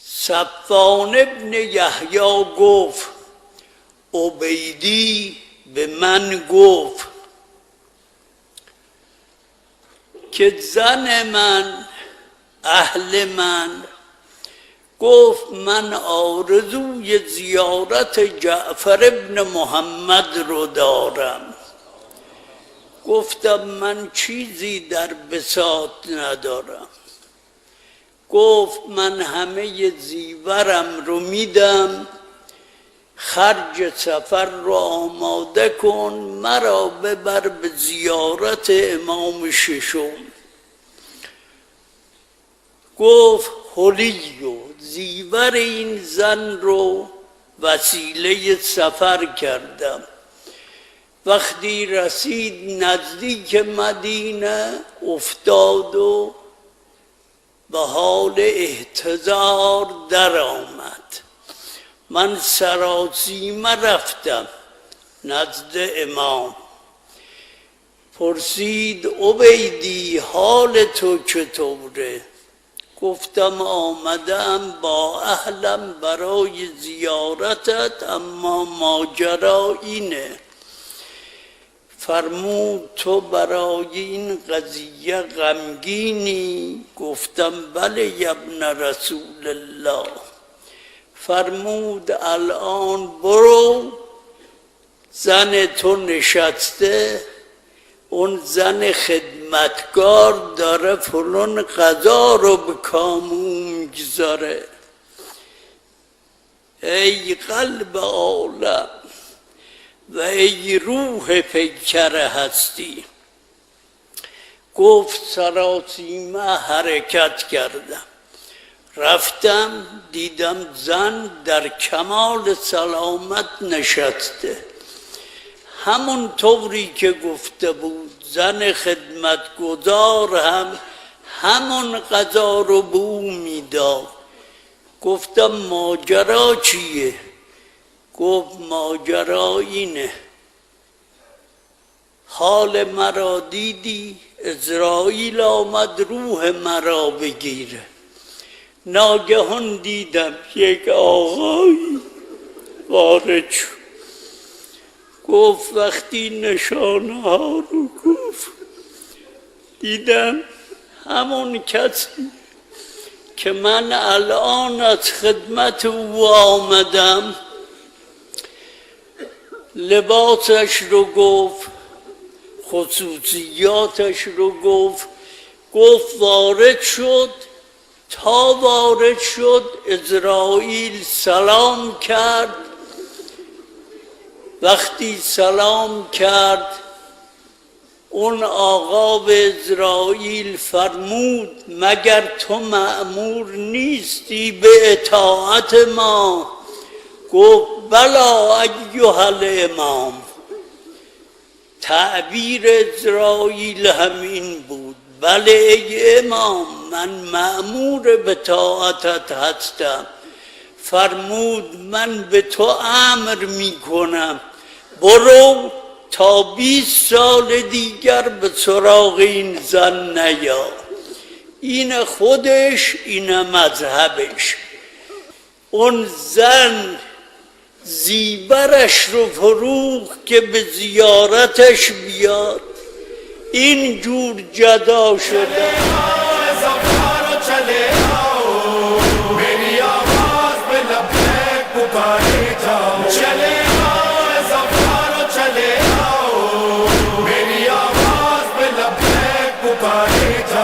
صفوان ابن یحیی گفت عبیدی به من گفت که زن من اهل من گفت من آرزوی زیارت جعفر ابن محمد رو دارم. گفتم من چیزی در بساط ندارم. گفت من همه زیورم رو میدم، خرج سفر رو آماده کن، مرا ببر به زیارت امام ششم. گفت حلی و زیور این زن رو وسیله سفر کردم. وقتی رسید نزدیک مدینه افتاد و به حال احتضار در آمد. من سراسیمه رفتم نزد امام. پرسید عبیدی حال تو چطوره؟ گفتم آمدم با اهلم برای زیارتت، اما ماجرا اینه. فرمود تو برای این قضیه غمگینی؟ گفتم بله ابن رسول الله. فرمود الان برو، زن تو نشسته، اون زن خدمتگار داره فلان غذا رو به کامون میگذاره. ای قلب عالم و ای روح پیکر هستی. گفت سراسیمه حرکت کردم، رفتم دیدم زن در کمال سلامت نشسته، همون طوری که گفته بود. زن خدمتگزار هم همون غذا رو به او میداد. گفتم ماجرا چیه؟ گفت ماجرا اینه، حال مرا دیدی، عزراییل آمد روح مرا بگیره. ناگهان دیدم یک آقایی وارد شد. گفت وقتی نشانه ها رو گفت دیدم همون کسی که من الان از خدمت او آمدم. لباسش رو گفت، خصوصیاتش رو گفت. گفت وارد شد، تا وارد شد عزراییل سلام کرد. وقتی سلام کرد اون آقا به عزراییل فرمود مگر تو مأمور نیستی به اطاعت ما؟ گفت بلا ایها الامام. تعبیر عزراییل همین بود، بله ای امام من مأمور به طاعتت هستم. فرمود من به تو امر می کنم برو تا 20 سال دیگر به سراغ این زن نیا. این خودش، این مذهبش. اون زن زیورش رو فروخت که به زیارتش بیاد، اینجور جدا شده. Parita